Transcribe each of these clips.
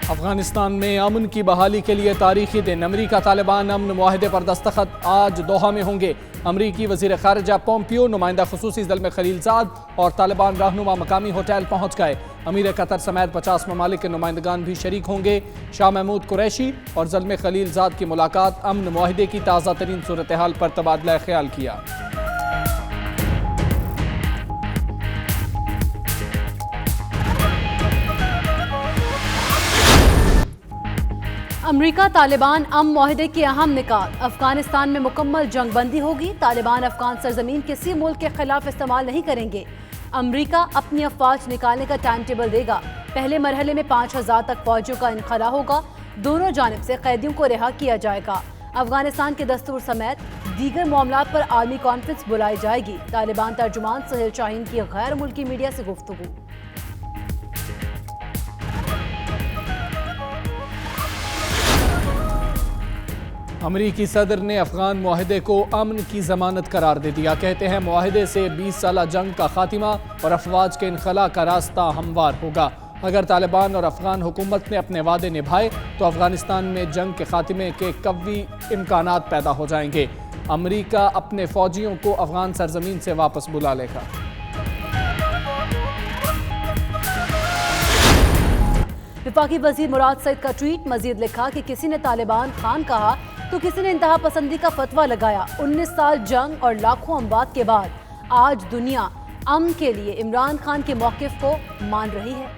अफगानिस्तान में अमन की बहाली के लिए तारीखी दिन। अमरीका तालिबान अमन मुआहदे पर दस्तखत आज दोहा में होंगे। अमरीकी वजीर खारजा पोम्पियो, नुमाइंदा खुसूसी ज़ल्मे खलीलजाद और तालिबान रहनुमा मकामी होटल पहुँच गए। अमीर कतर समेत 50 ममालिक के नुमाइंदगान भी शरीक होंगे। शाह महमूद कुरैशी और ज़ल्मे खलीलजाद की मुलाकात, अमन मुआहदे की ताज़ा तरीन सूरत हाल पर तबादला ख्याल किया। अमरीका तालिबान अमन मुआहदे की अहम निकात। अफगानिस्तान में मुकम्मल जंगबंदी होगी। तालिबान अफगान सरजमीन किसी मुल्क के खिलाफ इस्तेमाल नहीं करेंगे। अमरीका अपनी अफवाज निकालने का टाइम टेबल देगा। पहले मरहले में 5000 तक फौजियों का इनखला होगा। दोनों जानिब से कैदियों को रिहा किया जाएगा। अफगानिस्तान के दस्तूर समेत दीगर मामलात पर आलमी कॉन्फ्रेंस बुलाई जाएगी। तालिबान तर्जुमान सुहेल शाहीन की गैर मुल्की मीडिया से गुफ्तगू। अमरीकी सदर ने अफगान मुआहदे को अमन की जमानत करार दे दिया। कहते हैं मुआहदे से 20 साल जंग का खात्मा और अफवाज के इनखला का रास्ता हमवार होगा। अगर तालिबान और अफगान हुकूमत ने अपने वादे निभाए तो अफगानिस्तान में जंग के खात्मे के कवी इम्कानात पैदा हो जाएंगे। अमरीका अपने फौजियों को अफगान सरजमीन से वापस बुला लेगा। वफाकी वजीर मुराद सईद का ट्वीट, मजीद लिखा कि किसी ने तालिबान खान कहा तो किसी ने इंतहा पसंदी का फतवा लगाया। 19 साल जंग और लाखों अमवात के बाद आज दुनिया अमन के लिए इमरान खान के मौक़िफ़ को मान रही है।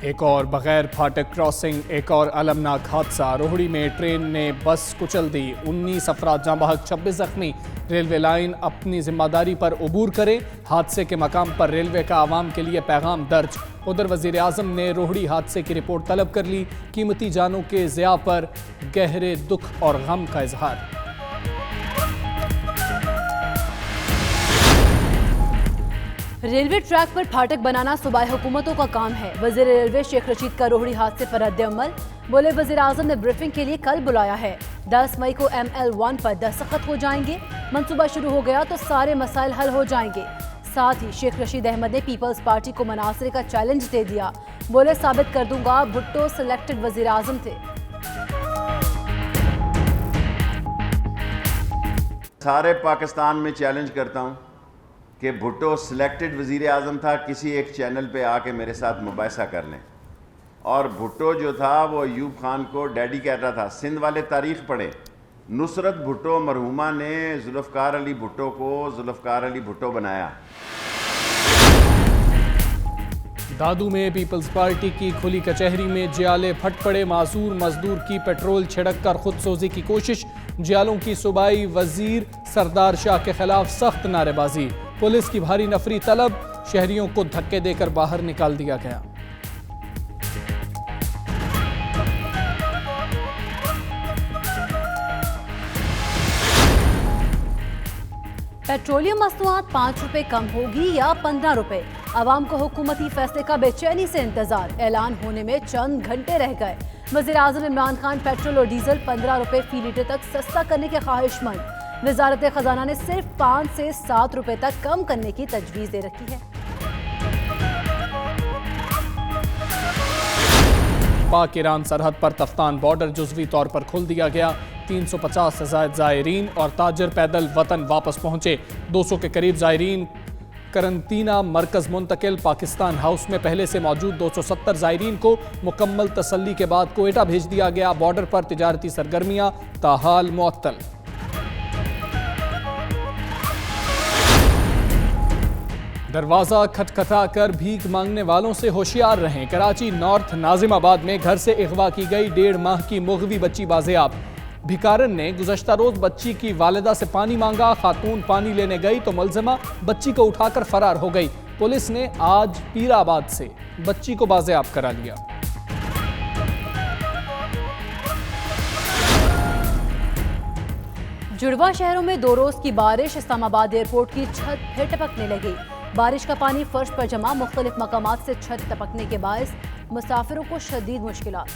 एक और बगैर फाटक क्रॉसिंग, एक और अलमनाक हादसा। रोहड़ी में ट्रेन ने बस कुचल दी। 19 अफराद जाँ बहक, 26 जख्मी। रेलवे लाइन अपनी जिम्मेदारी पर अबूर करें। हादसे के मकाम पर रेलवे का आवाम के लिए पैगाम दर्ज। उधर वज़ीर आज़म ने रोहड़ी हादसे की रिपोर्ट तलब कर ली। कीमती जानों के ज़िया पर गहरे दुख और गम का इजहार। रेलवे ट्रैक पर फाटक बनाना सूबाई हुकूमतों का काम है। वज़ीर रेलवे शेख रशीद का रोहड़ी हादसे पर रद्द-ए-अमल। बोले, वज़ीर आज़म ने ब्रीफिंग के लिए कल बुलाया है। 10 मई को ML1 पर दस्तखत हो जाएंगे। मंसूबा शुरू हो गया तो सारे मसाइल हल हो जाएंगे। साथ ही शेख रशीद अहमद ने पीपल्स पार्टी को मनासरे का चैलेंज दे दिया। बोले, साबित कर दूंगा भुट्टो सिलेक्टेड वज़ीर आज़म थे। सारे पाकिस्तान में चैलेंज करता हूँ कि भुट्टो सिलेक्टेड वज़ीर आज़म था। किसी एक चैनल पे आके मेरे साथ मुबाहिसा कर लें। और भुट्टो जो था वो अयूब खान को डैडी कह रहा था। सिंध वाले तारीख़ पढ़े। नुसरत भुट्टो मरहुमा ने जुल्फ़कार अली भुट्टो को जुल्फ़कार अली भुट्टो बनाया। दादू में पीपल्स पार्टी की खुली कचहरी में जियाले फट पड़े। मासूर मजदूर की पेट्रोल छिड़क कर खुदसोजी की कोशिश। जियालों की सूबाई वजीर सरदार शाह के खिलाफ सख्त नारेबाजी। पुलिस की भारी नफरी तलब। शहरियों को धक्के देकर बाहर निकाल दिया गया। पेट्रोलियम मसनूआत 5 रुपए कम होगी या 15 रुपए। आवाम को हुकूमती फैसले का बेचैनी से इंतजार। ऐलान होने में चंद घंटे रह गए। वज़ीर आज़म इमरान खान पेट्रोल और डीजल 15 रुपए फी लीटर तक सस्ता करने के ख्वाहिशमंद। वज़ारत खजाना ने सिर्फ 5 से 7 रुपए तक कम करने की तजवीज़ दे रखी है। पाक ईरान सरहद पर तफ्तान बॉर्डर जुज़वी तौर पर खोल दिया गया। 350 से ज़ायद ज़ायरीन और ताजर पैदल वतन वापस पहुंचे। 200 के करीब ज़ायरीन करंतना मरकज़ मुंतकिल। पाकिस्तान हाउस में पहले से मौजूद 270 ज़ायरीन को मुकम्मल तसल्ली के बाद कोयटा भेज दिया गया। बॉर्डर पर तिजारती सरगर्मियां ताहाल मुअत्तल। दरवाज़ा खटखटा कर भीख मांगने वालों से होशियार रहें। कराची नॉर्थ नाजिमाबाद में घर से अगवा की गई 1.5 माह की मुग़वी बच्ची बाज़ेयाब। भिकारन ने गुज़श्ता रोज़ बच्ची की वालिदा से पानी मांगा। खातून पानी लेने गई तो मुलज़िमा बच्ची को उठाकर फरार हो गई। पुलिस ने आज पीराबाद से बच्ची को बाज़ेयाब करा लिया। जुड़वा शहरों में 2 रोज की बारिश। इस्लामाबाद एयरपोर्ट की छत फिर टपकने लगी। बारिश का पानी फर्श पर जमा। मुख्तलिफ मकामात से छत टपकने के बायस मुसाफिरों को शदीद मुश्किलात।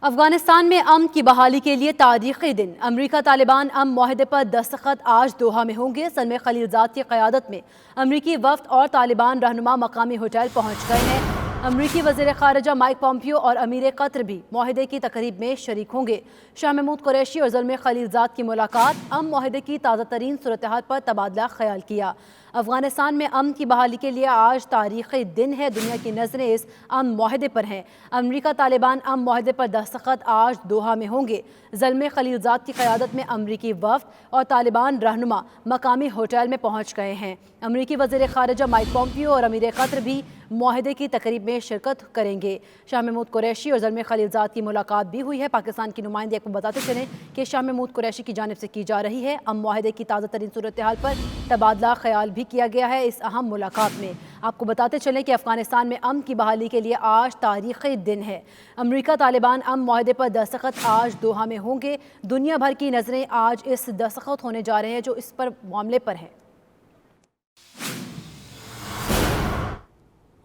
अफगानिस्तान में अमन की बहाली के लिए तारीखी दिन। अमरीका तालिबान अमन मुआहदे पर दस्तखत आज दोहा में होंगे। सलमान खलीलजाद की क़यादत में अमरीकी वफ़द और तालिबान रहनुमा मकामी होटल पहुँच गए हैं। अमरीकी वज़ीर ख़ारिजा माइक पॉम्पियो और अमीर कतर भी मुआहदे की तकरीब में शरीक होंगे। शाह महमूद कुरैशी और सलमान खलीलजाद की मुलाकात, अमन मुआहदे की ताज़ा तरीन सूरत हाल पर तबादला ख्याल किया। अफगानिस्तान में अमन की बहाली के लिए आज तारीखी दिन है। दुनिया की नज़रें इस अमन मुआहदे पर हैं। अमरीका तालिबान अमन मुआहदे पर दस्तखत आज दोहा में होंगे। सलमान खलीलजाद की क़यादत में अमरीकी वफ़द और तालिबान रहनुमा मकामी होटल में पहुँच गए हैं। अमरीकी वज़ीर ख़ारिजा माइक पॉम्पियो और अमीर कतर भी मुआहदे की तकरीब में शिरकत करेंगे। शाह महमूद कुरैशी और सलमान खलीलजाद की मुलाकात भी हुई है। पाकिस्तान की नुमाइंदगी को बताते चलें कि शाह महमूद कुरैशी की जानिब से की जा रही है। अमन मुआहदे की ताज़ा तरीन सूरत हाल पर तबादला ख्याल भी किया गया है इस अहम मुलाकात में। आपको बताते चलें कि अफगानिस्तान में अमन की बहाली के लिए आज तारीखी दिन है। अमरीका तालिबान अमन मुआहदे पर दस्तखत आज दोहा में होंगे। दुनिया भर की नज़रें आज इस दस्तखत होने जा रहे हैं जो इस पर मामले पर है।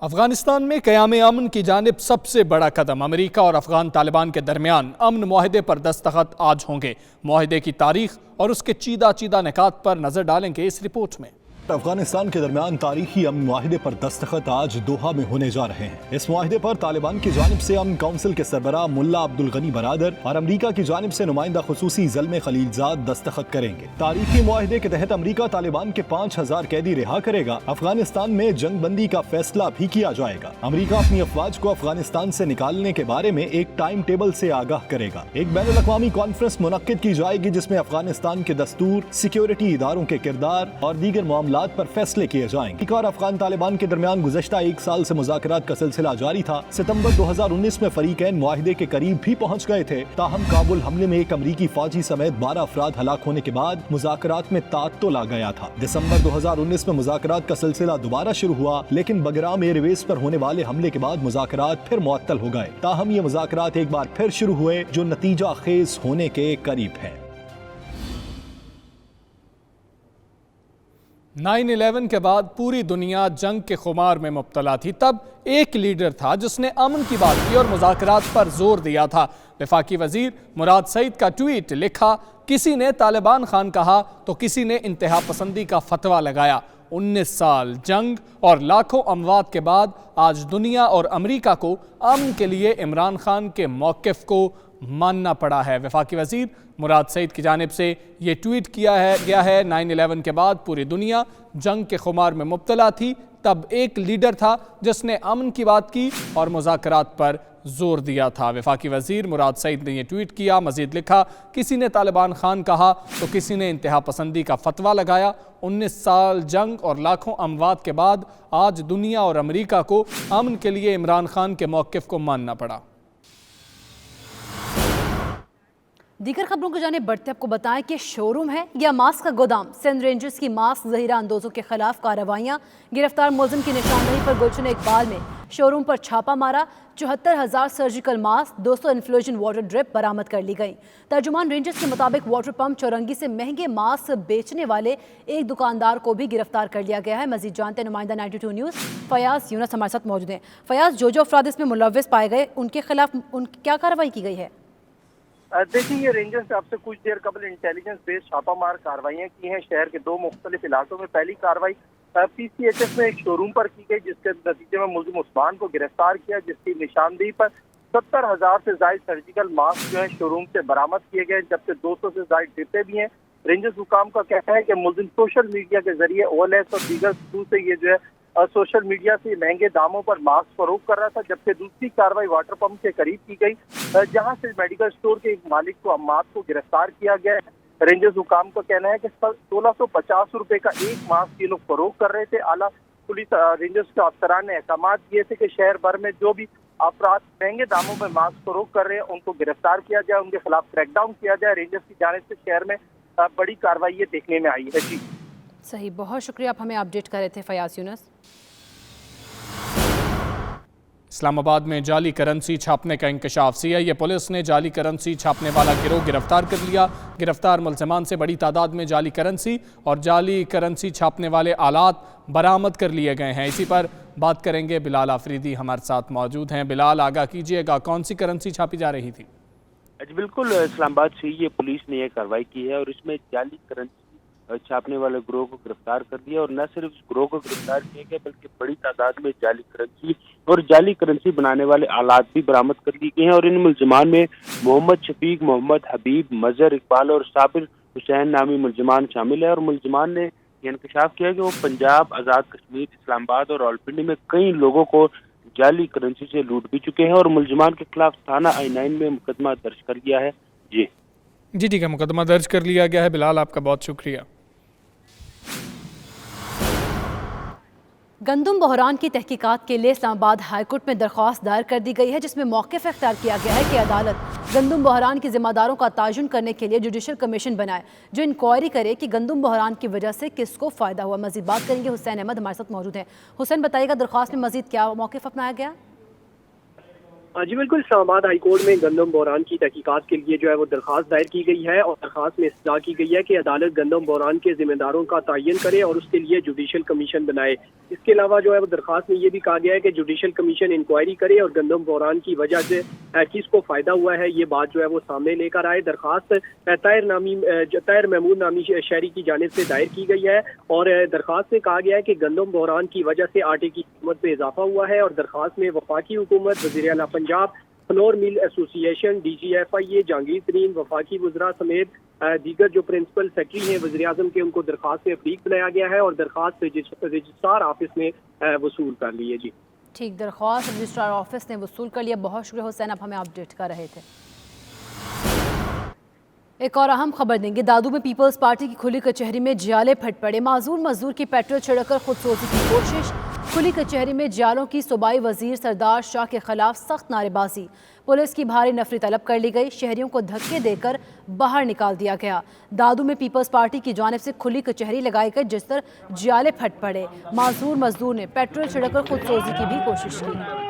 अफगानिस्तान में क़याम अमन की जानिब सबसे बड़ा कदम अमरीका और अफगान तालिबान के दरमियान अमन मुआहदे पर दस्तखत आज होंगे। मुआहदे की तारीख और उसके चीदा चीदा निकात पर नजर डालेंगे इस रिपोर्ट में। अफगानिस्तान के दरमियान तारीखी अमन मुआहदे पर दस्तखत आज दोहा में होने जा रहे हैं। इस मुआहदे पर तालिबान की जानिब से अमन काउंसिल के सरबराह मुल्ला अब्दुल गनी बरादर और अमरीका की जानिब से नुमाइंदा खुसूसी सलमान खलीलजाद दस्तखत करेंगे। तारीखी मुआहदे के तहत अमरीका तालिबान के 5000 कैदी रिहा करेगा। अफगानिस्तान में जंग बंदी का फैसला भी किया जाएगा। अमरीका अपनी अफवाज को अफगानिस्तान से निकालने के बारे में एक टाइम टेबल से आगाह करेगा। एक बैनुल अक़वामी कॉन्फ्रेंस मुनक्किद की जाएगी जिसमें अफगानिस्तान के दस्तूर, सिक्योरिटी इदारों के किरदार और दीगर मामलात पर फैसले किए जाएंगे। और अफगान तालिबान के दरमियान गुज़श्ता एक साल से मुज़ाकरात का सिलसिला जारी था। सितंबर 2019 में फरीकैन मुआहिदे के करीब भी पहुंच गए थे। ताहम काबुल हमले में एक अमरीकी फौजी समेत 12 अफराद हलाक होने के बाद मुज़ाकरात में ताअत्तुल आ गया था। दिसंबर 2019 में मुज़ाकरात का सिलसिला दोबारा शुरू हुआ, लेकिन बगराम एयरवेज पर होने वाले हमले के बाद मुज़ाकरात फिर मुअत्तल हो गए। ताहम ये मुज़ाकरात एक बार फिर शुरू हुए जो नतीजा खेज होने के करीब है। 9/11 के बाद पूरी दुनिया जंग के खुमार में मुब्तला थी। तब एक लीडर था जिसने अमन की बात की और मुज़ाकरात पर जोर दिया था। वफाकी वजीर मुराद सईद का ट्वीट लिखा, किसी ने तालिबान खान कहा तो किसी ने इंतहा पसंदी का फतवा लगाया। 19 साल जंग और लाखों अमवात के बाद आज दुनिया और अमरीका को अमन के लिए इमरान खान के मौक़िफ़ को मानना पड़ा है। वफाकी वजीर मुराद सईद की जानिब से ये ट्वीट किया गया है। 9/11 के बाद पूरी दुनिया जंग के खुमार में मुब्तला थी। तब एक लीडर था जिसने अमन की बात की और मुज़ाकरात पर जोर दिया था। वफाकी वजीर मुराद सईद ने यह ट्वीट किया। मजीद लिखा, किसी ने तालिबान खान कहा तो किसी ने इंतहा पसंदी का फतवा लगाया। 19 साल जंग और लाखों अमवात के बाद आज दुनिया और अमरीका को अमन के लिए इमरान खान के मौक़िफ़ को मानना पड़ा। दीगर खबरों को जाने बढ़ते आपको बताएं कि शोरूम है या मास्क का गोदाम। सिंध रेंजर्स की मास्क जहीरा अंदोजों के खिलाफ कार्रवाइयाँ। गिरफ्तार मुलजिम की निशानदेही पर गुलशन इकबाल ने शोरूम पर छापा मारा। 74,000 सर्जिकल मास्क, 200 इन्फ्लोजन वाटर ड्रिप बरामद कर ली गई। तर्जुमान रेंजर्स के मुताबिक वाटर पंप चौरंगी से महंगे मास्क बेचने वाले एक दुकानदार को भी गिरफ्तार कर लिया गया है। मजीद जानते हैं नुमाइंदा 92 न्यूज़ फयाज यूनस हमारे साथ मौजूद हैं। फयाज, जो अफराद इसमें मुलव्विस पाए गए उनके खिलाफ क्या कार्रवाई की गई है? देखिए, ये रेंजर्स ने आपसे कुछ देर कबल इंटेलिजेंस बेस्ड छापामार कार्रवाइयाँ की हैं शहर के 2 मुख्तलिफ इलाकों में। पहली कार्रवाई PCHS में एक शोरूम पर की गई जिसके नतीजे में मुलजिम उस्मान को गिरफ्तार किया, जिसकी निशानदेही पर 70,000 से ज्यादा सर्जिकल मास्क जो है शोरूम से बरामद किए गए, जबकि 200 से ज्यादा डिब्बे भी हैं। रेंजर्स हुकाम का कहना है कि मुलजिम सोशल मीडिया के जरिए OLS और दीगर थ्रू से ये जो है सोशल मीडिया से महंगे दामों पर मास्क फरोख्त कर रहा था। जबकि दूसरी कार्रवाई वाटर पंप के करीब की गई, जहां से मेडिकल स्टोर के एक मालिक को अम्माद को गिरफ्तार किया गया है। रेंजर्स हुकाम का कहना है कि 1650 रुपए का एक मास्क ये लोग फरोख्त कर रहे थे। आला पुलिस रेंजर्स के अफसरान ने अहकाम दिए थे कि शहर भर में जो भी अफराद महंगे दामों में मास्क फरोख्त कर रहे हैं उनको गिरफ्तार किया जाए, उनके खिलाफ क्रैकडाउन किया जाए। रेंजर्स की जानिब से शहर में बड़ी कार्रवाई ये देखने में आई है। जी सही, बहुत शुक्रिया, आप हमें अपडेट कर रहे थे फयाज यूनस। इस्लामाबाद में जाली करेंसी छापने का इंकशाफ। CIA पुलिस ने जाली करेंसी छापने वाला गिरोह गिरफ्तार कर लिया। गिरफ्तार मुलजमान से बड़ी तादाद में जाली करेंसी और जाली करेंसी छापने वाले आलात बरामद कर लिए गए हैं। इसी पर बात करेंगे, बिलाल आफरीदी हमारे साथ मौजूद हैं। बिलाल, आगाह कीजिएगा, कौन सी करेंसी छापी जा रही थी? जी बिल्कुल, इस्लामाबाद से ये पुलिस ने यह कार्रवाई की है और इसमें जाली करेंसी छापने वाले ग्रोह को गिरफ्तार कर दिया। और न सिर्फ इस ग्रोह को गिरफ्तार किया गया बल्कि बड़ी तादाद में जाली करेंसी और जाली करेंसी बनाने वाले आलात भी बरामद कर लिए गए हैं। और इन मुलजमान में मोहम्मद शफीक, मोहम्मद हबीब, मजहर इकबाल और साबिर हुसैन नामी मुलजमान शामिल है। और मुलजमान ने यह इंकशाफ किया कि वो पंजाब, आज़ाद कश्मीर, इस्लामाबाद और रावलपिंडी में कई लोगों को जाली करेंसी से लूट भी चुके हैं। और मुलजमान के खिलाफ थाना I9 में मुकदमा दर्ज कर लिया है। जी ठीक है, मुकदमा दर्ज कर लिया गया है। बिलाल, आपका बहुत शुक्रिया। गंदम बहरान की तहकीकात के लिए इस्लामाबाद हाईकोर्ट में दरख्वास्त दायर कर दी गई है, जिसमें मौक़िफ़ इख्तियार किया गया है कि अदालत गंदम बहरान के ज़िम्मेदारों का तायुन करने के लिए जुडिशल कमीशन बनाए जो इंक्वायरी करे कि गंदम बहरान की वजह से किसको फ़ायदा हुआ। मज़ीद बात करेंगे, हुसैन अहमद हमारे साथ मौजूद हैं। हुसैन, बताइएगा दरख्वास्त में मज़ीद क्या मौक़िफ़ अपनाया गया? जी बिल्कुल, इस्लामाबाद हाईकोर्ट में गंदम बहरान की तहकीकात के लिए जो है वो दरख्वास्त दायर की गई है और दरख्वास्त में इस्तदा की गई है कि अदालत गंदम बहरान के जिम्मेदारों का तयन करे और उसके लिए जुडिशल कमीशन बनाए। इसके अलावा जो है वो दरख्वास्त में ये भी कहा गया है कि जुडिशल कमीशन इंक्वायरी करे और गंदम बहरान की वजह से किसको फ़ायदा हुआ है ये बात जो है वो सामने लेकर आए। दरख्वास्त ताहिर महमूद नामी शहरी की जानिब से दायर की गई है और दरख्वास्त में कहा गया है कि गंदम बहरान की वजह से आटे की कीमत में इजाफा हुआ है। और दरख्वास्त में वफाकी हुकूमत, वज़ीर आला Punjab, flour mill association, DGFIA, Jahangir तरीन, वफाकी वज़रा समेत दीगर जो प्रिंसिपल सेक्रेटरी हैं वज़ीर आज़म के, उनको दरख्वास्त में फरीक बनाया गया है और दरख्वास्त रजिस्ट्रार ऑफिस में वसूल कर ली है। जी ठीक, दरख्वास्त रजिस्ट्रार ऑफिस ने वसूल कर लिया। बहुत शुक्रिया हुसैन, आप हमें अपडेट कर रहे थे। एक और अहम खबर देंगे। दादू में पीपल्स पार्टी की खुली कचहरी में जियाले फट पड़े। माजूर मजदूर की पेट्रोल छिड़कर खुदसोजी की कोशिश। खुली कचहरी में जियालों की सूबाई वजीर सरदार शाह के खिलाफ सख्त नारेबाजी। पुलिस की भारी नफरी तलब कर ली गई। शहरियों को धक्के देकर बाहर निकाल दिया गया। दादू में पीपल्स पार्टी की जानिब से खुली कचहरी लगाई गई जिस पर जियाले फट पड़े। माजूर मजदूर ने पेट्रोल छिड़कर खुदसोजी की भी कोशिश की।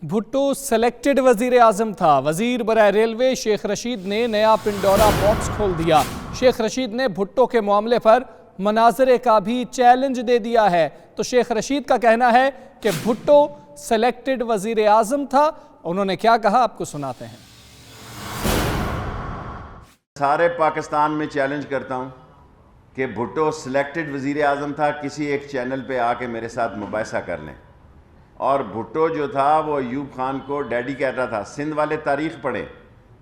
भुट्टो सेलेक्टेड वजीर आजम था। वजीर बराए रेलवे शेख रशीद ने नया पिंडोरा बॉक्स खोल दिया। शेख रशीद ने भुट्टो के मामले पर मनाजरे का भी चैलेंज दे दिया है। तो शेख रशीद का कहना है कि भुट्टो सेलेक्टेड वजीर आजम था। उन्होंने क्या कहा, आपको सुनाते हैं। सारे पाकिस्तान में चैलेंज करता हूं कि भुट्टो सिलेक्टेड वजीर आजम था। किसी एक चैनल पे आके मेरे साथ मुबाहिसा कर लें। और भुट्टो जो था वो अयूब खान को डैडी कह रहा था। सिंध वाले तारीख़ पढ़े,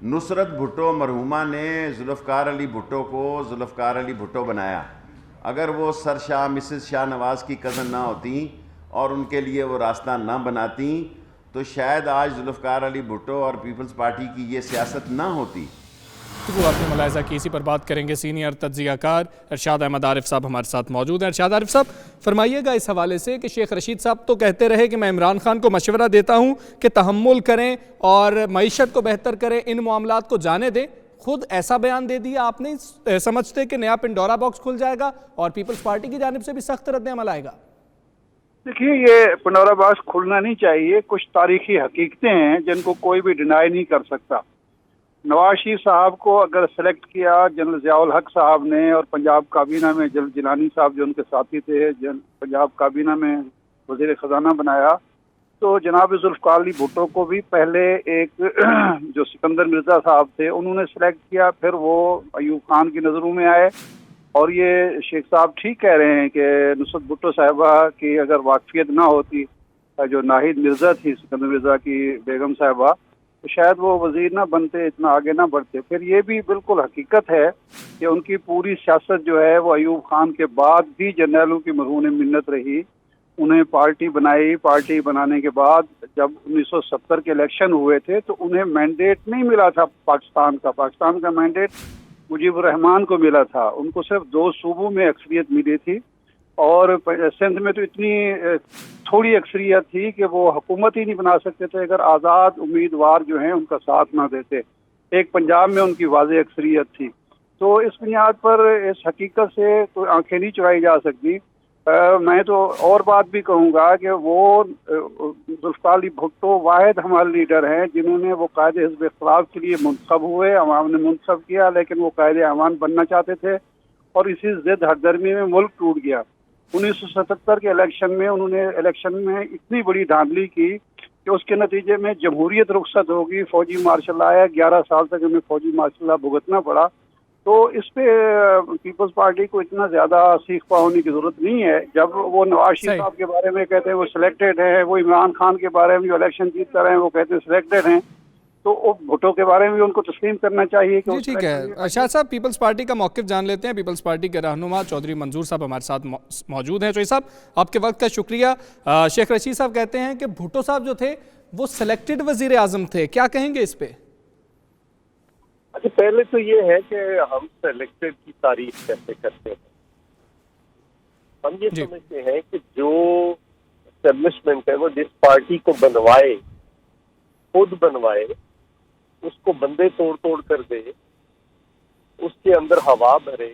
नुसरत भुट्टो मरहुमा ने जुल्फ़कार अली भुट्टो को जुल्फ़कार अली भुट्टो बनाया। अगर वो सर शाह मिसेस शाह नवाज़ की कज़न ना होती और उनके लिए वो रास्ता ना बनाती तो शायद आज जुल्फ़कार अली भुट्टो और पीपल्स पार्टी की ये सियासत ना होती। तो आपने मुलाहिज़ा की, इसी पर बात करेंगे। सीनियर तज्ज़ियाकार अरशाद अहमद आरिफ साहब हमारे साथ मौजूद हैं। अरशाद आरिफ साहब, फरमाइएगा इस हवाले से कि शेख रशीद साहब तो कहते रहे कि मैं इमरान खान को मशवरा देता हूँ कि तहम्मुल करें और मईशत को बेहतर करें, इन मामलात को जाने दें। खुद ऐसा बयान दे दिया। आप नहीं समझते कि नया पिंडोरा बॉक्स खुल जाएगा और पीपल्स पार्टी की जानिब से भी सख्त रद्द अमल आएगा? देखिए, ये पिंडोरा बॉक्स खुलना नहीं चाहिए। कुछ तारीखी हकीकतें हैं जिनको कोई भी डिनाई नहीं कर सकता। नवाज शरीफ साहब को अगर सेलेक्ट किया जनरल ज़ियाउल हक साहब ने और पंजाब काबीना में जनरल जिलानी साहब जो उनके साथी थे पंजाब काबीना में वज़ीर ख़जाना बनाया, तो जनाब जुल्फ़कार अली भुट्टो को भी पहले एक जो सिकंदर मिर्ज़ा साहब थे उन्होंने सेलेक्ट किया, फिर वो अयूब खान की नज़रों में आए। और ये शेख साहब ठीक कह रहे हैं कि नुसरत भुट्टो साहिबा की अगर वाकफियत ना होती, जो नाहिद मिर्ज़ा थी सिकंदर मिर्ज़ा की बेगम साहिबा, तो शायद वो वजीर ना बनते, इतना आगे ना बढ़ते। फिर ये भी बिल्कुल हकीकत है कि उनकी पूरी सियासत जो है वो अयूब खान के बाद भी जर्नैलों की मरहून मिन्नत रही। उन्हें पार्टी बनाई, पार्टी बनाने के बाद जब 1970 के इलेक्शन हुए थे तो उन्हें मैंडेट नहीं मिला था पाकिस्तान का मैंडेट मुजीबुर रहमान को मिला था। उनको सिर्फ 2 सूबों में अक्सरियत मिली थी और सिंध में तो इतनी थोड़ी अक्सरियत थी कि वो हुकूमत ही नहीं बना सकते थे अगर आज़ाद उम्मीदवार जो हैं उनका साथ ना देते। एक पंजाब में उनकी वाज़ेह अक्सरियत थी। तो इस बुनियाद पर इस हकीकत से कोई आंखें नहीं चुराई जा सकती। मैं तो और बात भी कहूँगा कि वो जुल्फ़कार अली भुट्टो वाहिद हमारे लीडर हैं जिन्होंने वो कायदे हिज़्ब इख्तिलाफ के लिए मुंतखब हुए, अवाम ने मुंतखब किया, लेकिन वो कायदे अवान बनना चाहते थे और इसी ज़िद हरदर्मी में मुल्क टूट गया। 1977 के इलेक्शन में उन्होंने इलेक्शन में इतनी बड़ी धांधली की कि उसके नतीजे में जमहूरियत रुखसत होगी, फौजी मार्शल आया, 11 साल तक हमें फौजी मार्शल भुगतना पड़ा। तो इस पे पीपल्स पार्टी को इतना ज्यादा सीख पा होने की जरूरत नहीं है। जब वो नवाज शरीफ साहब के बारे में कहते हैं वो सिलेक्टेड है, वो इमरान खान के बारे में जो इलेक्शन जीत कर रहे हैं वो कहते हैं सिलेक्टेड हैं, तो भुट्टो के बारे में भी उनको तस्लीम करना चाहिए कि जी ठीक है। अरशाद साहब, पीपल्स पार्टी का मौक़िफ़ जान लेते हैं। पीपल्स पार्टी के रहनुमा चौधरी मंजूर साहब हमारे साथ मौजूद हैं। चौधरी साहब, आपके वक्त का शुक्रिया। शेख रशीद साहब कहते हैं कि भुट्टो साहब जो थे वो सिलेक्टेड वजीर आजम थे, क्या कहेंगे इस पे? अच्छा, पहले तो ये है कि हम सिलेक्टेड की तारीफ कैसे करते हैं। हम ये समझते हैं कि जो एस्टेब्लिशमेंट है वो जिस पार्टी को बनवाए, खुद बनवाए, उसको बंदे तोड़ तोड़ कर दे, उसके अंदर हवा भरे,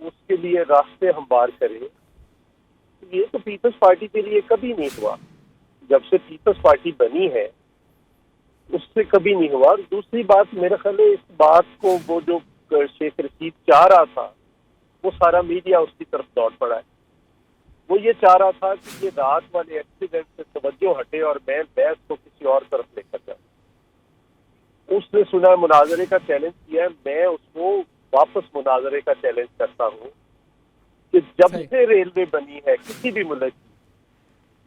उसके लिए रास्ते हमवार करे, ये तो पीपल्स पार्टी के लिए कभी नहीं हुआ। जब से पीपल्स पार्टी बनी है उससे कभी नहीं हुआ। दूसरी बात, मेरे ख्याल है इस बात को वो जो शेख रशीद चाह रहा था वो सारा मीडिया उसकी तरफ दौड़ पड़ा है। वो ये चाह रहा था कि ये रात वाले एक्सीडेंट से तवज्जो हटे और मैं बहस को किसी और तरफ लेकर जाऊं। उसने सुना मुनाजरे का चैलेंज किया है, मैं उसको वापस मुनाजरे का चैलेंज करता हूँ कि जब से रेलवे बनी है किसी भी मुल्क की,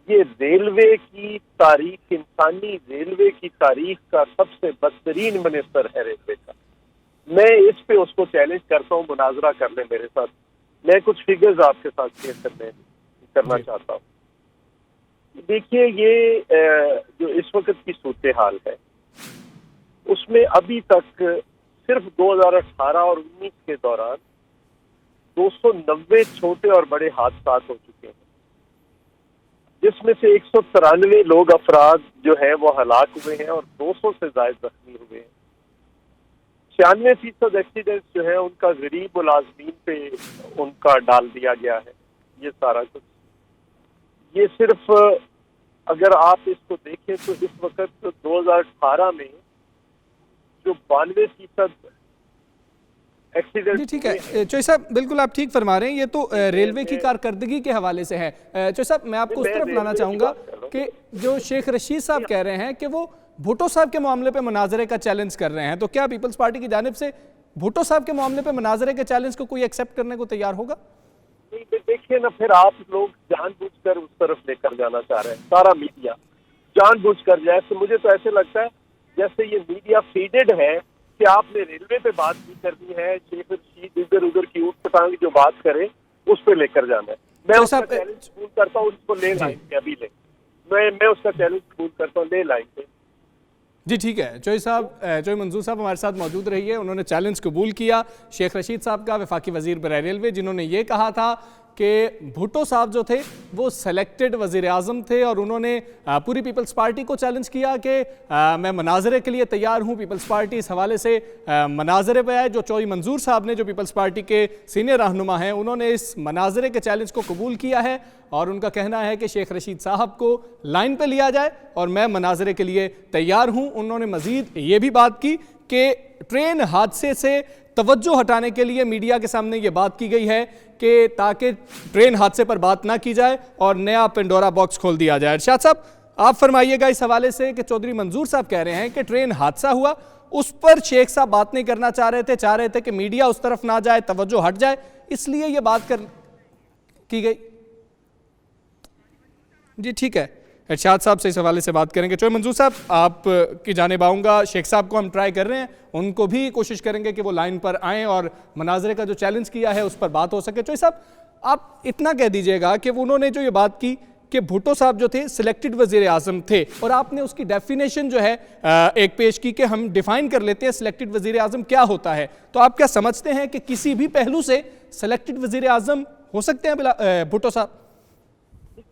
ये रेलवे की तारीख, इंसानी रेलवे की तारीख का सबसे बदतरीन मिनिस्टर है रेलवे का। मैं इस पे उसको चैलेंज करता हूँ, मुनाजरा कर ले मेरे साथ। मैं कुछ फिगर्स आपके साथ शेयर करना चाहता हूँ। देखिए, ये जो इस वक्त की सूरत हाल है उसमें अभी तक सिर्फ 2018 और 19 के दौरान 290 छोटे और बड़े हादसा हो चुके हैं, जिसमें से 193 लोग अफराद जो है वो हलाक हुए हैं और 200 से ज्यादा जख्मी हुए हैं। 96% एक्सीडेंट जो है उनका गरीब मुलाजमीन पे उनका डाल दिया गया है। ये सारा कुछ, ये सिर्फ अगर आप इसको देखें तो इस वक्त 2018 में जो 92% एक्सीडेंट। जी ठीक है चौधरी साहब, बिल्कुल आप ठीक फरमा रहे हैं। ये तो रेलवे की कारकर्दगी के हवाले से है। चौधरी साहब, मैं आपको उस तरफ लाना चाहूँगा कि जो शेख रशीद साहब कह रहे हैं कि वो भुट्टो साहब के मामले पे मुनाजरे का चैलेंज कर रहे हैं, तो क्या पीपल्स पार्टी की जानिब से भुट्टो साहब के मामले पे मुनाजरे के चैलेंज को कोई एक्सेप्ट करने को तैयार होगा? नहीं, देखिए ना, फिर आप लोग जानबूझकर उस तरफ लेकर जाना चाह रहे हैं, सारा मीडिया जानबूझकर जाए। तो मुझे तो ऐसे लगता है जैसे ये मीडिया फीडेड है कि आपने रेलवे पे बात नहीं करनी है, शेख रशीद इधर उधर की ऊट पटांग जो बात करे उस पे लेकर जाना है। मैं उसका चैलेंज कबूल करता हूँ, उसको ले लाएंगे अभी ले। मैं उसका चैलेंज कबूल करता हूँ, ले लाएंगे। जी ठीक है चौधरी साहब, चौधरी मंजूर साहब हमारे साथ मौजूद रहिए। उन्होंने चैलेंज कबूल किया शेख रशीद साहब का, वफाकी वजीर बराए रेलवे, जिन्होंने ये कहा था कि भुट्टो साहब जो थे वो सेलेक्टेड वजीर आज़म थे और उन्होंने पूरी पीपल्स पार्टी को चैलेंज किया कि मैं मनाजरे के लिए तैयार हूँ। पीपल्स पार्टी इस हवाले से मनाजरे पे आए। जो चौधरी मंजूर साहब ने, जो पीपल्स पार्टी के सीनियर रहनुमा हैं, उन्होंने इस मनाजरे के चैलेंज को कबूल किया है और उनका कहना है कि शेख रशीद साहब को लाइन पे लिया जाए और मैं मनाजरे के लिए तैयार हूँ। उन्होंने मजीद ये भी बात की कि ट्रेन हादसे से तवज्जो हटाने के लिए मीडिया के सामने ये बात की गई है कि ताकि ट्रेन हादसे पर बात ना की जाए और नया पेंडोरा बॉक्स खोल दिया जाए। अरशाद साहब, आप फरमाइएगा इस हवाले से कि चौधरी मंजूर साहब कह रहे हैं कि ट्रेन हादसा हुआ, उस पर शेख साहब बात नहीं करना चाह रहे थे कि मीडिया उस तरफ ना जाए, तवज्जो हट जाए, इसलिए ये बात की गई। जी ठीक है, इरशाद साहब से इस हवाले से बात करेंगे। चौधरी मंजूर साहब, आप की जानिब आऊँगा। शेख साहब को हम ट्राई कर रहे हैं, उनको भी कोशिश करेंगे कि वो लाइन पर आएँ और मनाजरे का जो चैलेंज किया है उस पर बात हो सके। चौधरी साहब, आप इतना कह दीजिएगा कि उन्होंने जो ये बात की कि भुट्टो साहब जो थे सिलेक्टेड वजीर आज़म थे और आपने उसकी डेफिनेशन जो है एक पेश की कि हम डिफाइन कर लेते हैं सिलेक्टेड वजीर आज़म क्या होता है, तो आप क्या समझते हैं कि किसी भी पहलू से सिलेक्टेड वजीर आज़म हो सकते हैं भुट्टो साहब?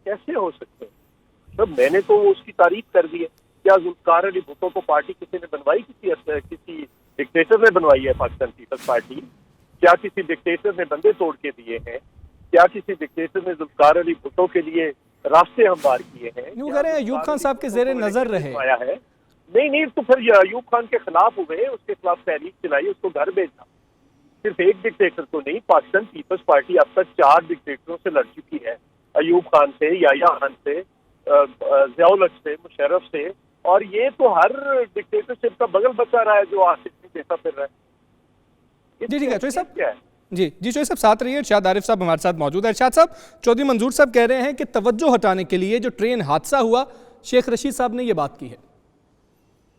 कैसे हो सकते हैं? तो मैंने तो उसकी तारीफ कर दी है। क्या जुल्फकार अली भुट्टो को पार्टी किसी ने बनवाई? किसी डिक्टेटर ने बनवाई है पाकिस्तान पीपल्स पार्टी? क्या किसी डिक्टेटर ने बंदे तोड़ के दिए हैं? क्या किसी डिक्टेटर ने जुल्फकार अली भुट्टो के लिए रास्ते हमवार किए हैं? यूं कह रहे हैं अयूब खान साहब के जेरे नजर रहे है। नहीं, तो फिर अयूब खान के खिलाफ हुए, उसके खिलाफ तहरीक चलाई, उसको घर भेजा। सिर्फ एक डिक्टेटर तो नहीं, पाकिस्तान पीपल्स पार्टी अब तक 4 डिक्टेटरों से लड़ चुकी है, अयूब खान से, याया खान से, ज़ियाउल हक से, मुशर्रफ से, और ये तो हर डिक्टेटरशिप का बगल बचा रहा है जो आसिफ जैसा फिर रहा है। जी ठीक है चौधरी साहब, क्या है? जी चौधरी साहब साथ रहिए। इरशाद आरिफ साहब हमारे साथ मौजूद है। इरशाद साहब, चौधरी मंजूर साहब कह रहे हैं कि तवज्जो हटाने के लिए जो ट्रेन हादसा हुआ, शेख रशीद साहब ने ये बात की है।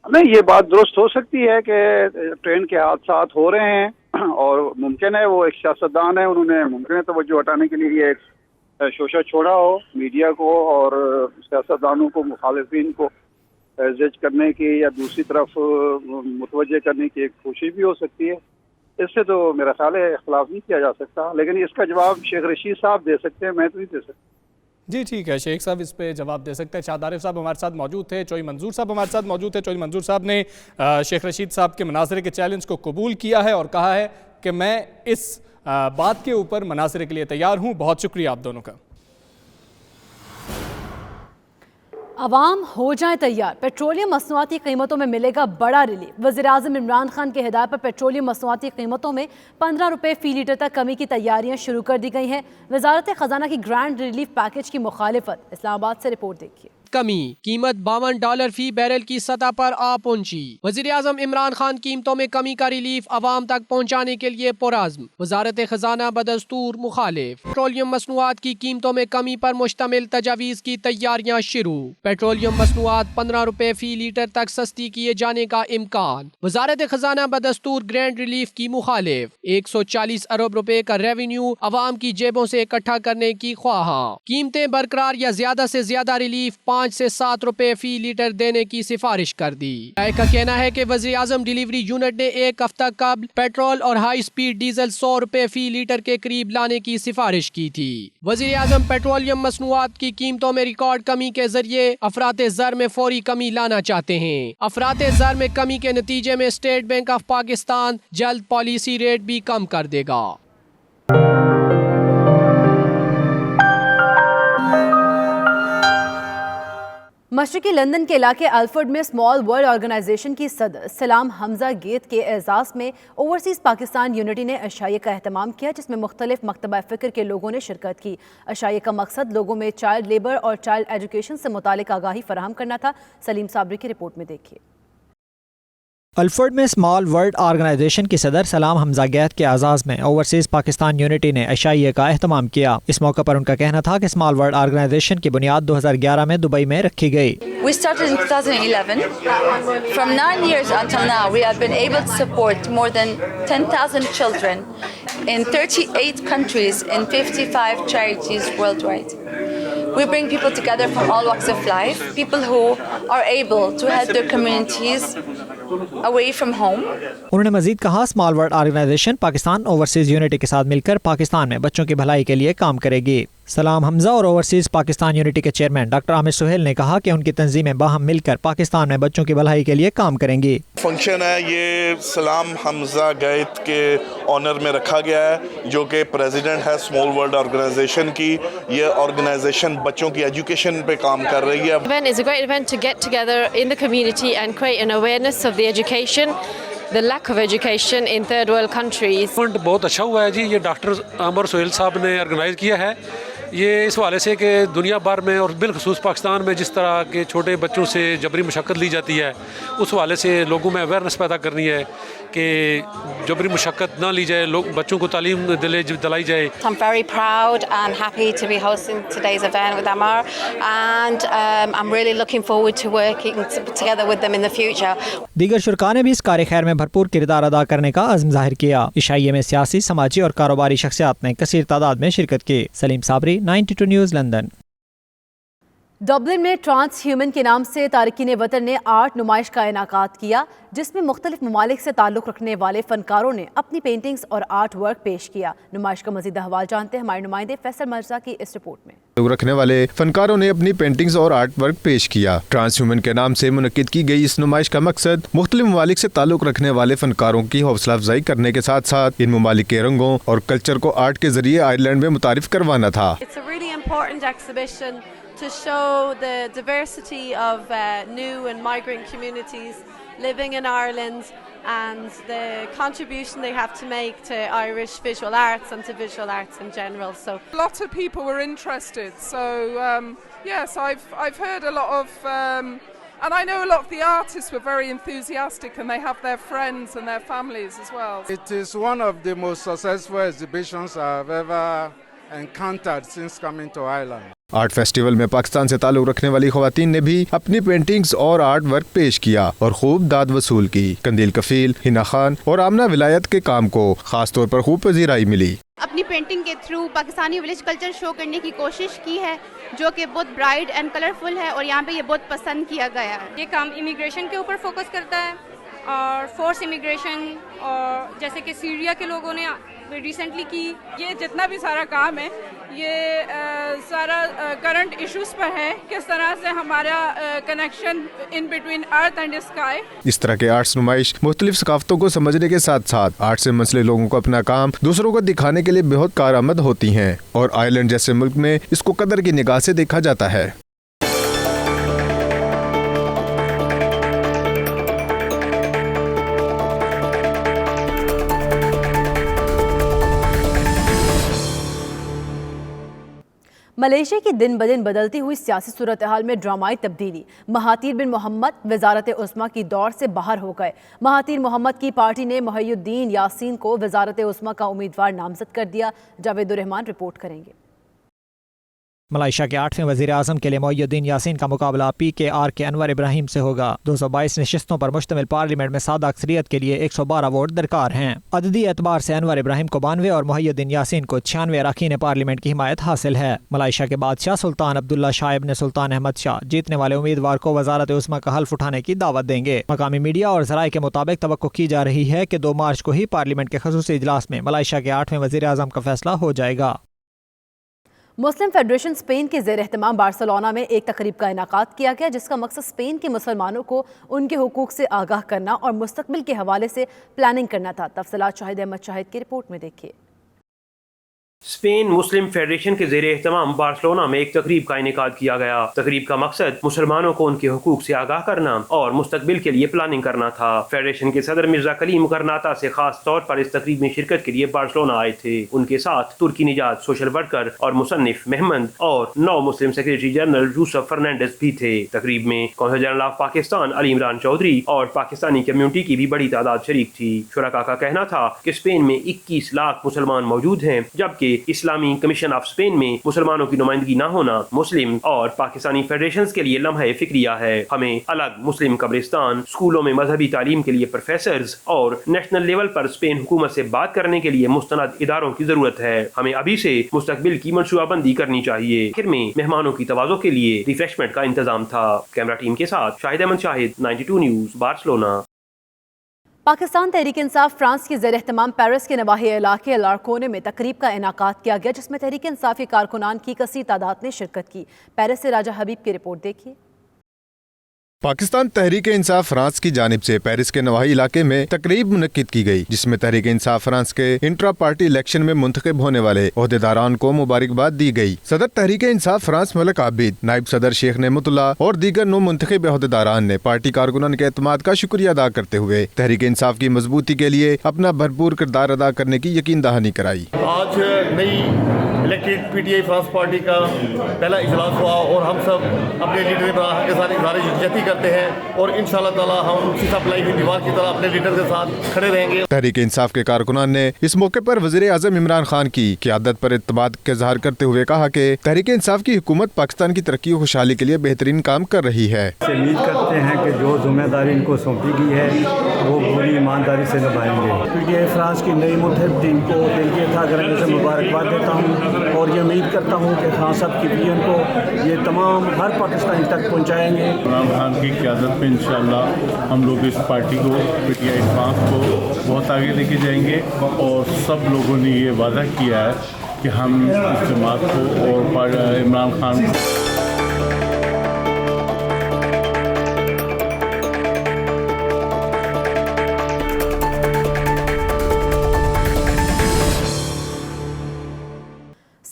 नहीं, ये बात दुरुस्त हो सकती है कि ट्रेन के हादसा हो रहे हैं और मुमकिन है वो एक सियासतदान है, उन्होंने मुमकिन है तवज्जो हटाने के लिए ये एक शोशा छोड़ा हो मीडिया को और सियासतदानों को, मुखालिफिन को जज करने की या दूसरी तरफ मुतवज्जे करने की एक कोशिश भी हो सकती है। इससे तो मेरा ख्याल है इख्तिलाफ नहीं किया जा सकता, लेकिन इसका जवाब शेख रशीद साहब दे सकते हैं, मैं तो नहीं दे सकता। जी ठीक है, शेख साहब इस पे जवाब दे सकते हैं। शाद आरिफ साहब हमारे साथ मौजूद थे, चौधरी मंजूर साहब हमारे साथ मौजूद थे। चौधरी मंजूर साहब ने शेख रशीद साहब के मनाजरे के चैलेंज को कबूल किया है और कहा है कि मैं इस बात के ऊपर मनाजरे के लिए तैयार हूँ। बहुत शुक्रिया आप दोनों का। अवाम हो जाए तैयार, पेट्रोलियम मसनूआत की कीमतों में मिलेगा बड़ा रिलीफ। वज़ीर-ए-आज़म इमरान खान की हिदायत पर पेट्रोलियम मसनूआत की कीमतों में 15 रुपये फ़ी लीटर तक कमी की तैयारियां शुरू कर दी गई हैं। वजारत ख़जाना की ग्रैंड रिलीफ पैकेज की मुखालिफत। इस्लामाबाद से रिपोर्ट देखिए। कमी, कीमत $52 फी बैरल की सतह पर आ पहुंची। वज़ीर-ए-आज़म इमरान खान कीमतों में कमी का रिलीफ अवाम तक पहुंचाने के लिए पुरअज़्म। वजारत खजाना बदस्तूर मुखालिफ। पेट्रोलियम मसनूआत की कीमतों में कमी पर मुश्तमिल तजावीज़ की तैयारियां शुरू। पेट्रोलियम मसनूआत 15 रुपये फी लीटर तक सस्ती किए जाने का इम्कान। वजारत खजाना बदस्तूर ग्रैंड रिलीफ की मुखालिफ। 140 अरब रुपए का रेवेन्यू अवाम की जेबों से इकट्ठा करने की ख्वाहा। कीमतें बरकरार या ज्यादा से ज्यादा रिलीफ 5 से 7 रुपए फी लीटर देने की सिफारिश कर दी। का कहना है कि वज़ीर-ए-आज़म डिलीवरी यूनिट ने एक हफ्ता कबल पेट्रोल और हाई स्पीड डीजल 100 रुपए फी लीटर के करीब लाने की सिफारिश की थी। वज़ीर-ए-आज़म पेट्रोलियम मसनूआत की कीमतों में रिकॉर्ड कमी के जरिए अफराते ज़र में फौरी कमी लाना चाहते हैं। अफराते ज़र में कमी के नतीजे में स्टेट बैंक ऑफ पाकिस्तान जल्द पॉलिसी रेट भी कम कर देगा। मशरकी लंदन के इलाके अल्फर्ड में स्मॉल वर्ल्ड ऑर्गेनाइजेशन की सदर सलाम हमजा गेत के एजाज़ में ओवरसीज़ पाकिस्तान यूनिटी ने अशाइये का एहतमाम किया, जिसमें मुख्तलिफ मकतबा फ़िक्र के लोगों ने शिरकत की। अशाइये का मकसद लोगों में चाइल्ड लेबर और चाइल्ड एजुकेशन से मुतालिक आगाही फराहम करना था। सलीम साबरी की रिपोर्ट में देखिए। अल्फर्ड में स्मॉल वर्ल्ड ऑर्गेनाइजेशन की सदर सलाम हमजा गैत के आज़ाज़ में ओवरसीज़ पाकिस्तान यूनिटी ने अशाइये का एहतमाम किया। इस मौके पर उनका कहना था कि स्मॉल वर्ल्ड ऑर्गेनाइजेशन की बुनियाद 2011 में दुबई में रखी गई। We started in 2011. From 9 years until now, we have been able to support more than 10,000 children in 38 countries in 55 charities worldwide. We bring people together from all walks of life, people who are able to help their communities away from home. उन्होंने मजीद कहा, small world organisation Pakistan overseas unity के साथ मिलकर पाकिस्तान में बच्चों की भलाई के लिए काम करेगी। सलाम हमजा और ओवरसीज़ पाकिस्तान यूनिटी के चेयरमैन डॉक्टर आमिर सुहेल ने कहा कि उनकी तंजीमें बाहम मिलकर पाकिस्तान में बच्चों की भलाई के लिए काम करेंगी। फंक्शन है ये सलाम हमजा गैत के ऑनर में रखा गया है, जो कि प्रेसिडेंट है स्मॉल वर्ल्ड ऑर्गेनाइजेशन की। ये ऑर्गेनाइजेशन बच्चों की एजुकेशन पे काम कर रही है। Event is a great event to get together in the community and create an awareness of the education, the lack of education in third world countries. Fund बहुत अच्छा हुआ है जी, ये डॉक्टर आमिर सुहेल साहब ने ऑर्गेनाइज किया है। ये इस हवाले से कि दुनिया भर में और बिलखसूस पाकिस्तान में जिस तरह के छोटे बच्चों से जबरी मशक्क़त ली जाती है, उस हवाले से लोगों में अवेयरनेस पैदा करनी है कि जबरी मशक्क़त ना ली जाए, लोग बच्चों को तालीम दिलाई जाए। I'm very proud and happy to be hosting today's event with Amar, and I'm really looking forward to working together with them in the future. दीगर शुरका ने भी इस कार्य खैर में भरपूर किरदार अदा करने का अज़्म जाहिर किया। इशाइये में सियासी, समाजी और कारोबारी शख्सियात ने कसीर तादाद में शिरकत की। Salim Sabri, 92 news, London. Dublin में ट्रांस ह्यूमन के नाम से तारकीन वतन ने आर्ट नुमाइश का इनाकात किया, जिसमें मुख्तलिफ ममालिक से ताल्लुक़ रखने वाले फ़नकारों ने अपनी पेंटिंग्स और आर्ट वर्क पेश किया। नुमाइश का मज़ीद अहवाल जानते हैं हमारे नुमाइंदे फैसल मर्जा की इस रिपोर्ट में। रखने वाले फनकारों ने अपनी पेंटिंग्स और आर्ट वर्क पेश किया। ट्रांस ह्यूमन के नाम से मुनक्किद की गई इस नुमाइश का मकसद मुख्तलिफ ममालिक से ताल्लुक़ रखने वाले फनकारों की हौसला अफजाई करने के साथ साथ इन ममालिक के रंगों और कल्चर को आर्ट के जरिए आयरलैंड में मुतारिफ करवाना था। To show the diversity of new and migrant communities living in Ireland and the contribution they have to make to Irish visual arts and to visual arts in general. So a lot of people were interested. So yes, I've heard a lot of, and I know a lot of the artists were very enthusiastic, and they have their friends and their families as well. It is one of the most successful exhibitions I've ever encountered since coming to Ireland. Art festival में पाकिस्तान से ताल्लुक रखने वाली ख्वातीन ने भी अपनी paintings और art work पेश किया और खूब दाद वसूल की। कंदील कफील, हिना खान और आमना विलायत के काम को खास तौर पर खूब पजीराई मिली। अपनी पेंटिंग के through Pakistani village culture show करने की कोशिश की है, जो कि बहुत ब्राइट एंड कलरफुल है और यहाँ पे ये बहुत पसंद किया गया है। ये काम इमिग्रेशन के ऊपर फोकस करता है और फोर्स इमिग्रेशन, और जैसे कि सीरिया के लोगों ने रिसेंटली की। ये जितना भी सारा काम है ये सारा करंट इश्यूज पर है, किस तरह से हमारा connection in between earth and sky. इस तरह के आर्ट्स नुमाइश मुख्तलिफ सकाफतों को समझने के साथ साथ आर्ट से मसले लोगों को अपना काम दूसरों को दिखाने के लिए बहुत कारआमद होती हैं और आयरलैंड जैसे मुल्क में इसको कदर की निगाह से देखा जाता है। मलेशिया की दिन ब दिन बदलती हुई सियासी सूरत हाल में ड्रामाई तब्दीली। महातीर बिन मोहम्मद वजारत उस्मा की दौड़ से बाहर हो गए। महातीर मोहम्मद की पार्टी ने मोहिउद्दीन यासीन को वजारत उस्मा का उम्मीदवार नामजद कर दिया। जावेद रहमान रिपोर्ट करेंगे। मलेशिया के 8वें वज़ीर आज़म के लिए मोहिउद्दीन यासीन का मुकाबला PKR के अनवर इब्राहिम से होगा। 222 नशिस्तों पर मुश्तमिल पार्लियामेंट में सादा अक्सरियत के लिए 112 वोट दरकार हैं। अददी एतबार से अनवर इब्राहिम को 92 और मोहिउद्दीन यासीन को 96 अरकान पार्लियामेंट की हिमायत हासिल है। मलेशिया के बादशाह सुल्तान अब्दुल्ला शाह इब्न सुल्तान अहमद शाह जीतने वाले उम्मीदवार को वजारत उस्मा का हल्फ उठाने की दावत देंगे। मकामी मीडिया और ज़राए के मुताबिक तवक्को की जा रही है कि 2 मार्च को ही पार्लियामेंट के ख़ुसूसी इजलास में मलेशिया के 8वें वज़ीर आज़म का फैसला हो जाएगा। मुस्लिम फेडरेशन स्पेन के ज़ेर एहतमाम बार्सिलोना में एक तकरीब का इनाकात किया गया, जिसका मकसद स्पेन के मुसलमानों को उनके हुकूक से आगाह करना और मुस्तकबिल के हवाले से प्लानिंग करना था। तफसीलात शाहिद अहमद शाहिद की रिपोर्ट में देखिए। स्पेन मुस्लिम फेडरेशन के ज़ेर एहतमाम बार्सिलोना में एक तकरीब का इनेकाद किया गया। तकरीब का मकसद मुसलमानों को उनके हुकूक से आगाह करना और मुस्तकबिल के लिए प्लानिंग करना था। फेडरेशन के सदर मिर्जा कलीम करनाता से खास तौर पर इस तकरीब में शिरकत के लिए बार्सिलोना आए थे। उनके साथ तुर्की निजात सोशल वर्कर और मुसन्निफ महमद और नौ मुस्लिम सेक्रेटरी जनरल यूसुफ फर्नांडिस भी थे। तकरीब में consul general of Pakistan Ali Imran Chaudhry और पाकिस्तानी कम्युनिटी की भी बड़ी तादाद शरीक थी। शुरका का कहना था कि स्पेन में 21 लाख मुसलमान मौजूद हैं, जबकि इस्लामी कमीशन ऑफ स्पेन में मुसलमानों की नुमाइंदगी न होना मुस्लिम और पाकिस्तानी फेडरेशंस के लिए लम्हा फिक्रिया है। हमें अलग मुस्लिम कब्रिस्तान, स्कूलों में मजहबी तालीम के लिए प्रोफेसर्स और नेशनल लेवल पर स्पेन हुकूमत से बात करने के लिए मुस्तनद इदारों की जरूरत है। हमें अभी से मुस्तकबिल की मनसूबाबंदी करनी चाहिए। आखिर में मेहमानों की तवाज़ो के लिए रिफ्रेशमेंट का इंतजाम था। कैमरा टीम के साथ Shahid Ahmad Shahid, 92 news, Barcelona. Pakistan Tehreek Insaf France के ज़ेर एहतमाम पेरिस के नवाही इलाके लारकोने में तकरीब का इनाकात किया गया, जिसमें तहरीक इंसाफ के कारकुनान की कसीर तादाद ने शिरकत की। पेरिस से राजा हबीब की रिपोर्ट देखिए। पाकिस्तान तहरीक इंसाफ फ्रांस की जानिब से पेरिस के नवाही इलाके में तकरीब मुनक्किद की गई, जिसमें तहरीक इंसाफ फ्रांस के इंट्रा पार्टी इलेक्शन में मुंतखब होने वाले ओहदेदारान को मुबारकबाद दी गई। सदर तहरीक इंसाफ फ्रांस मलिक आबिद, नायब सदर शेख नेमतुल्लाह और दीगर नो मुंतखब ओहदेदारान ने पार्टी कारकुनान के एतमाद का शुक्रिया अदा करते हुए तहरीक इंसाफ की मजबूती के लिए अपना भरपूर किरदार अदा करने की यकीन दहानी कराई। आज नई इलेक्टेड PTI फ्रांस पार्टी का पहला इजलास हुआ और हम सब अपने लीडर इब्राहिम के साथ इज़हार यकजहती करते हैं और इंशाअल्लाह ताला हम सीसा पलाई की दीवार की तरह अपने लीडर के साथ खड़े रहेंगे। तहरीक इंसाफ के कारकुनान ने इस मौके पर वज़ीर आज़म इमरान खान की क़यादत पर इत्मीनान का इज़हार करते हुए कहा कि तहरीक इंसाफ की हुकूमत पाकिस्तान की तरक्की और खुशहाली के लिए बेहतरीन काम कर रही है। उम्मीद करते हैं कि जो जिम्मेदारी इनको सौंपी गई है वो पूरी ईमानदारी से निभाएंगे। PTI फ्रांस की नई मुतहद को दिल के था से मुबारकबाद देता हूँ और ये उम्मीद करता हूँ कि खान साहब की विजन को ये तमाम हर पाकिस्तानी तक पहुँचाएंगे। इमरान खान की क़यादत में इंशाअल्लाह हम लोग इस पार्टी को PTI फ्रांस को बहुत आगे लेके जाएंगे और सब लोगों ने ये वादा किया है कि हम इस जमात को और इमरान खान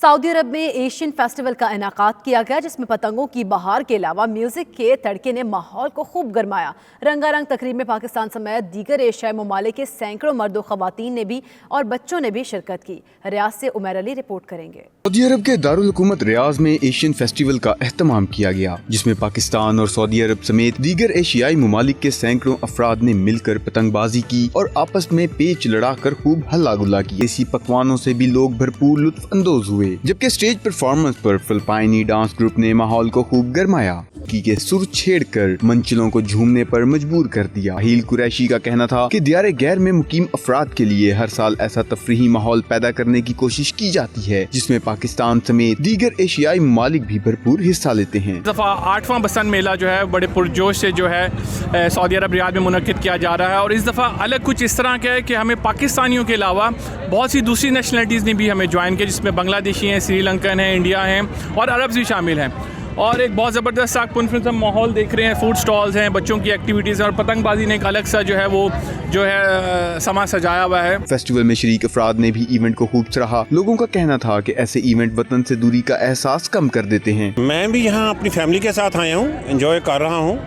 सऊदी अरब में एशियन फेस्टिवल का इनाकाद किया गया, जिसमें पतंगों की बहार के अलावा म्यूजिक के तड़के ने माहौल को खूब गरमाया। रंगारंग तकरीब में पाकिस्तान समेत दीगर एशियाई ममालिक के सैकड़ों मर्दों खवातीन ने भी और बच्चों ने भी शिरकत की। रियाज से उमर अली रिपोर्ट करेंगे। सऊदी अरब के दारुल हुकूमत रियाज में एशियन फेस्टिवल का एहतमाम किया गया, जिसमें पाकिस्तान और सऊदी अरब समेत दीगर एशियाई ममालिक के सैकड़ों अफराद ने मिलकर पतंगबाजी की और आपस में पेच लड़ाकर खूब हल्ला गुल्ला की। ऐसी पकवानों से भी लोग भरपूर लुत्फ अंदोज हुए, जबकि स्टेज परफॉर्मेंस पर फिलिपाइनी डांस ग्रुप ने माहौल को खूब गरमाया के सुर छेड़कर मंचलों को झूमने पर मजबूर कर दिया। हील कुरैशी का कहना था कि दियारे गैर में मुकीम अफराद के लिए हर साल ऐसा तफरीही माहौल पैदा करने की कोशिश की जाती है, जिसमें पाकिस्तान समेत दीगर एशियाई ममालिक भी भरपूर हिस्सा लेते हैं। दफा 8वां बसंत मेला जो है बड़े पुरजोश से जो है सऊदी अरब रियाद में मुनक्किद किया जा रहा है, और इस दफा अलग कुछ इस तरह का है कि हमें पाकिस्तानियों के अलावा बहुत सी दूसरी नेशनलिटीज़ ने भी हमें ज्वाइन किया, जिसमें बांग्लादेशी हैं, श्रीलंकन हैं, इंडिया हैं और अरब्स भी शामिल हैं। और एक बहुत ज़बरदस्त पुरफुर माहौल देख रहे हैं। फूड स्टॉल्स हैं, बच्चों की एक्टिविटीज़ और पतंगबाजी ने एक अलग सा जो है वो जो है समा सजाया हुआ है। फेस्टिवल में शरीक अफराद ने भी इवेंट को खूब सराहा। लोगों का कहना था कि ऐसे इवेंट वतन से दूरी का एहसास कम कर देते हैं। मैं भी यहाँ अपनी फैमिली के साथ आया हूँ, एंजॉय कर रहा हूँ,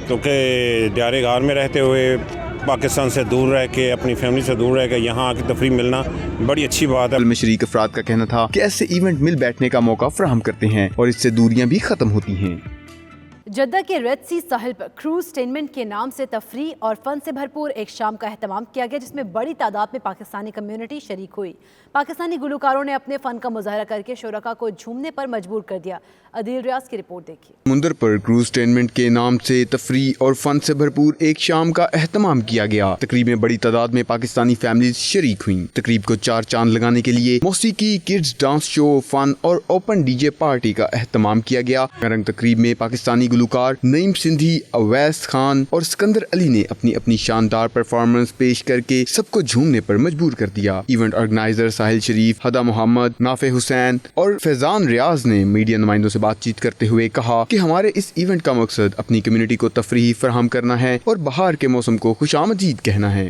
क्योंकि दियारे गार में रहते हुए पाकिस्तान से दूर रह के, अपनी फैमिली से दूर रह के यहाँ आके तफरीह मिलना बड़ी अच्छी बात है। में शरीक अफराद का कहना था कि ऐसे इवेंट मिल बैठने का मौका फराहम करते हैं और इससे दूरियां भी खत्म होती हैं। जद्दा के रेड सी साहिल पर क्रूजटेनमेंट के नाम से तफरी और फन से भरपूर एक शाम का एहतमाम किया गया, जिसमें बड़ी तादाद में पाकिस्तानी कम्युनिटी शरीक हुई। पाकिस्तानी गुलकारों ने अपने फन का मुजाहरा करके शुरका को झूमने पर मजबूर कर दिया। अदील रियाज की रिपोर्ट देखिए। समुंदर पर क्रूजटेनमेंट के नाम से तफरी और फन से भरपूर एक शाम का एहतमाम किया गया। तकरीब में बड़ी तादाद में पाकिस्तानी फैमिलीज शरीक हुई। तकरीब को 4 चांद लगाने के लिए मौसीकी, किड्स डांस शो, फन और ओपन डीजे पार्टी का एहतमाम किया गया। रंग तकरीब में पाकिस्तानी गुलकार नईम सिंधी, अवैस खान और सिकंदर अली ने अपनी अपनी शानदार परफॉर्मेंस पेश करके सबको झूमने पर मजबूर कर दिया। इवेंट ऑर्गेनाइजर साहिल शरीफ, हदा मोहम्मद, नाफे हुसैन और फैजान रियाज ने मीडिया नुमाइंदों से बातचीत करते हुए कहा कि हमारे इस इवेंट का मकसद अपनी कम्युनिटी को तफरीह फराहम करना है और बहार के मौसम को खुशामदीद कहना है।